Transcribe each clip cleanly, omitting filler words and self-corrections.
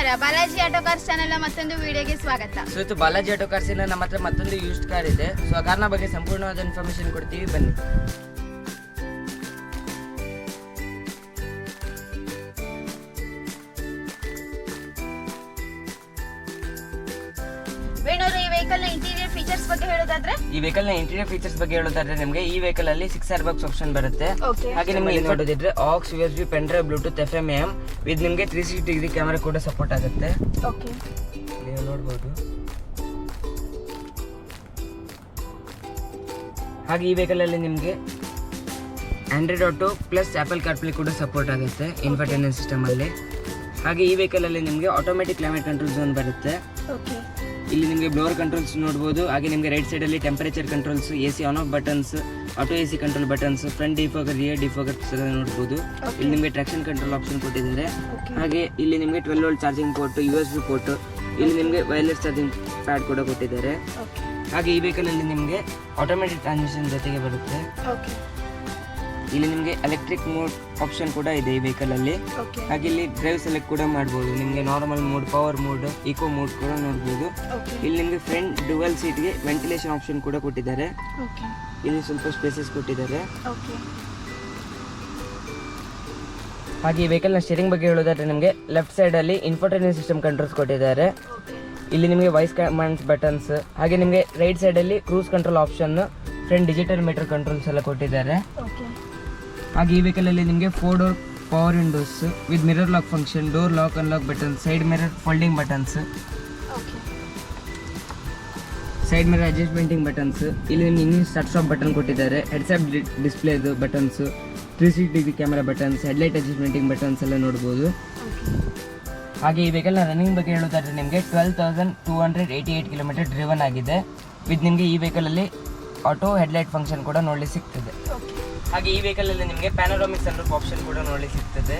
ನಮಸ್ಕಾರ, Balaji auto cars channel ಮತ್ತೊಂದು ವಿಡಿಯೋಗೆ ಸ್ವಾಗತ. ಸೊ ಇದು ಬಾಲಾಜಿ ಆಟೋ ಕಾರ್ಸ್ ಇಂದ ನಮ್ಮ ಹತ್ರ ಮತ್ತೊಂದು ಯೂಸ್ಡ್ ಕಾರ್ ಇದೆ. ಸೊ ಆ ಕಾರ್ನ ಬಗ್ಗೆ ಸಂಪೂರ್ಣವಾದ ಇನ್ಫಾರ್ಮೇಶನ್ ಕೊಡ್ತೀವಿ, ಬನ್ನಿ. ವೇಣೂರು, ಈ ವೆಹಿಕಲ್ ನ ಇಂಟೀರಿಯರ್ ಫೀಚರ್ಸ್ ಬಗ್ಗೆ ಹೇಳೋದಾದ್ರೆ ನಿಮಗೆ ಈ ವೆಹಿಕಲ್ ಅಲ್ಲಿ 6 ಏರ್ ಬ್ಯಾಗ್ಸ್ ಆಪ್ಷನ್ ಬರುತ್ತೆ. ಹಾಗೆ ನಿಮಗೆ ನೋಡೋದಿದ್ರೆ AUX, USB, pen drive, Bluetooth, FM, AM with ನಿಮಗೆ 360 ಡಿಗ್ರಿ ಕ್ಯಾಮೆರಾ ಕೂಡ ಸಪೋರ್ಟ್ ಆಗುತ್ತೆ. ನೀವು ನೋಡಬಹುದು. ಹಾಗೆ ಈ ವೆಹಿಕಲ್ ಅಲ್ಲಿ ನಿಮಗೆ Android auto plus apple CarPlay ಕೂಡ ಸಪೋರ್ಟ್ ಆಗುತ್ತೆ ಇನ್ಫರ್ಟೈನ್ಮೆಂಟ್ ಸಿಸ್ಟಮ್ ಅಲ್ಲಿ. ಹಾಗೆ ಈ ವೆಹಿಕಲ್ ಅಲ್ಲಿ ನಿಮಗೆ ಆಟೋಮೆಟಿಕ್ ಕ್ಲೈಮೇಟ್ ಕಂಟ್ರೋಲ್ ಝೋನ್ ಬರುತ್ತೆ. ಇಲ್ಲಿ ನಿಮಗೆ ಬ್ಲೋವರ್ ಕಂಟ್ರೋಲ್ಸ್ ನೋಡಬಹುದು. ಹಾಗೆ ನಿಮಗೆ ರೈಟ್ ಸೈಡ್ ಅಲ್ಲಿ temperature controls, AC on off buttons, auto AC control buttons, front defogger, rear defogger ನೋಡಬಹುದು. ಇಲ್ಲಿ ನಿಮಗೆ ಟ್ರಾಕ್ಷನ್ ಕಂಟ್ರೋಲ್ ಆಪ್ಷನ್ ಕೊಟ್ಟಿದ್ದಾರೆ. ಹಾಗೆ ಇಲ್ಲಿ ನಿಮಗೆ 12 volt charging port, USB port, ಇಲ್ಲಿ ನಿಮಗೆ ವೈರ್ಲೆಸ್ ಚಾರ್ಜಿಂಗ್ ಪ್ಯಾಡ್ ಕೂಡ ಕೊಟ್ಟಿದ್ದಾರೆ. ಹಾಗೆ ಈ ವೆಹಿಕಲ್ ಅಲ್ಲಿ ನಿಮಗೆ ಆಟೋಮೆಟಿಕ್ ಟ್ರಾನ್ಸ್ಮಿಷನ್ ಜೊತೆಗೆ ಬರುತ್ತೆ. ಇಲ್ಲಿ ನಿಮಗೆ ಎಲೆಕ್ಟ್ರಿಕ್ ಮೋಡ್ ಆಪ್ಷನ್ ಕೂಡ ಇದೆ ಈ ವೆಹಿಕಲ್ ಅಲ್ಲಿ. ಹಾಗೆ ಇಲ್ಲಿ ಡ್ರೈವ್ ಸೆಲೆಕ್ಟ್ ಕೂಡ ಮಾಡಬಹುದು. ನಿಮಗೆ normal mode, power mode, eco mode ಕೂಡ ನೋಡಬಹುದು. ಇಲ್ಲಿ ನಿಮಗೆ ಫ್ರಂಟ್ ಡ್ಯುಯಲ್ ಸೀಟ್ ಗೆ ವೆಂಟಿಲೇಷನ್ ಆಪ್ಷನ್ ಕೂಡ ಕೊಟ್ಟಿದ್ದಾರೆ. ಇಲ್ಲಿ ಸ್ವಲ್ಪ ಸ್ಪೇಸಸ್ ಕೊಟ್ಟಿದ್ದಾರೆ. ಹಾಗೆ ಈ ವೆಹಿಕಲ್ ನ ಸ್ಟೀರಿಂಗ್ ಬಗ್ಗೆ ಹೇಳೋದಾದ್ರೆ ನಿಮಗೆ ಲೆಫ್ಟ್ ಸೈಡ್ ಅಲ್ಲಿ ಇನ್ಫೋಟೈನ್ಮೆಂಟ್ ಸಿಸ್ಟಮ್ ಕಂಟ್ರೋಲ್ಸ್ ಕೊಟ್ಟಿದ್ದಾರೆ. ಇಲ್ಲಿ ನಿಮಗೆ ವಾಯ್ಸ್ ಕಮಾಂಡ್ಸ್ ಬಟನ್ಸ್, ಹಾಗೆ ನಿಮಗೆ ರೈಟ್ ಸೈಡ್ ಅಲ್ಲಿ cruise control option, front digital meter controls ಎಲ್ಲ ಕೊಟ್ಟಿದ್ದಾರೆ. ಹಾಗೆ ಈ ವೆಹಿಕಲ್ ಅಲ್ಲಿ ನಿಮಗೆ 4 door power windows with mirror lock function, door lock unlock button, side mirror folding buttons, side mirror adjustmenting buttons, ಇಲ್ಲಿ ನಿಮಗೆ ಇಂಜಿನ್ ಸ್ಟಾರ್ಟ್ ಸ್ಟಾಪ್ ಬಟನ್ ಕೊಟ್ಟಿದ್ದಾರೆ. Heads up ಡಿಸ್ಪ್ಲೇದು buttons, 360 degree camera buttons, headlight ಅಡ್ಜಸ್ಟ್ಮೆಂಟಿಂಗ್ buttons ಎಲ್ಲ ನೋಡಬಹುದು. ಹಾಗೆ ಈ ವೆಹಿಕಲ್ನ running ಬಗ್ಗೆ ಹೇಳೋದಾದ್ರೆ ನಿಮಗೆ 12,288 ಕಿಲೋಮೀಟರ್ ಡ್ರಿವನ್ ಆಗಿದೆ. ವಿತ್ ನಿಮಗೆ ಈ ವೆಹಿಕಲ್ ಅಲ್ಲಿ ಆಟೋ ಹೆಡ್ಲೈಟ್ ಫಂಕ್ಷನ್ ಕೂಡ ನೋಡಲಿ ಸಿಗ್ತದೆ. ಹಾಗೆ ಈ ವೆಹಿಕಲ್ ಅಲ್ಲಿ ನಿಮಗೆ ಪ್ಯಾನೋರಾಮಿಕ್ ಸನ್ರೂಫ್ ಆಪ್ಷನ್ ಕೂಡ ನೋಡಲಿ ಸಿಗ್ತದೆ.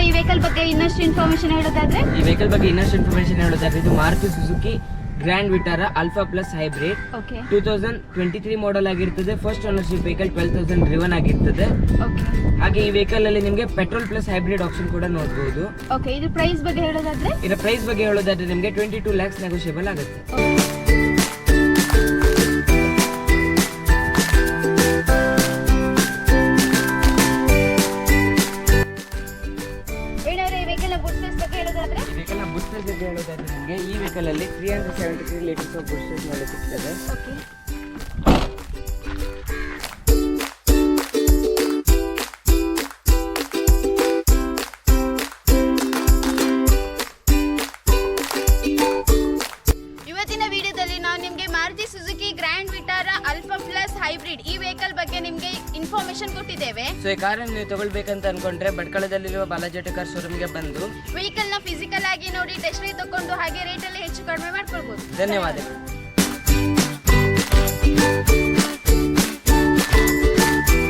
ಈ ವೆಹಿಕಲ್ ಬಗ್ಗೆ ಇನ್ನಷ್ಟು ಇನ್ಫಾರ್ಮೇಶನ್ ಹೇಳೋದಾದ್ರೆ ಇದು Maruti Suzuki grand Vitara alpha plus hybrid 2023 model ಆಗಿರ್ತದೆ. ಫಸ್ಟ್ ಓನರ್ಶಿಪ್ ವೆಹಿಕಲ್ 12,000 ಡ್ರಿವನ್ ಆಗಿರ್ತದೆ. ಹಾಗೆ ಈ ವೆಹಿಕಲ್ ಅಲ್ಲಿ ನಿಮಗೆ ಪೆಟ್ರೋಲ್ ಪ್ಲಸ್ ಹೈಬ್ರಿಡ್ ಆಪ್ಷನ್ ಕೂಡ ನೋಡಬಹುದು. ಇದರ ಪ್ರೈಸ್ ಬಗ್ಗೆ ಹೇಳೋದಾದ್ರೆ ನಿಮಗೆ 22 lakhs ನೆಗೋಷಿಯಬಲ್ ಆಗುತ್ತೆ. ಹೇಳೋದಾದ್ರೆ ನಿಮಗೆ ಈ ವೆಹಿಕಲ್ ಅಲ್ಲಿ 373 ಲೀಟರ್ಸ್ ಆಫ್ ಬೂಸ್ಟ್ ಸ್ಪೇಸ್ ನೋಡಲು ಸಿಗ್ತದೆ. ಇವತ್ತಿನ ವಿಡಿಯೋದಲ್ಲಿ ನಾವು ನಿಮಗೆ Maruti Suzuki grand Vitara alpha plus hybrid ಈ ವೆಹಿಕಲ್ ಬಗ್ಗೆ ನಿಮಗೆ ಇನ್ಫಾರ್ಮೇಶನ್ ಕೊಟ್ಟಿದ್ದೇವೆ. ಸೊ ಈ ಕಾರನ್ನು ನೀವು ತಗೊಳ್ಬೇಕಂತ ಅನ್ಕೊಂಡ್ರೆ ಭಟ್ಕಳದಲ್ಲಿರುವ ಬಾಲಾಜಿ ಆಟೋ ಕಾರ್ ಶೋರೂಮ್ಗೆ ಬಂದು ವೆಹಿಕಲ್ ನ ಫಿಸಿಕಲ್ ಆಗಿ ನೋಡಿ ಟೆಸ್ಟ್ ರೈಡ್ ತಗೊಂಡು ಹಾಗೆ ರೇಟ್ ಅಲ್ಲಿ ಹೆಚ್ಚು ಕಡಿಮೆ ಮಾಡ್ಕೊಳ್ಬಹುದು. ಧನ್ಯವಾದಗಳು.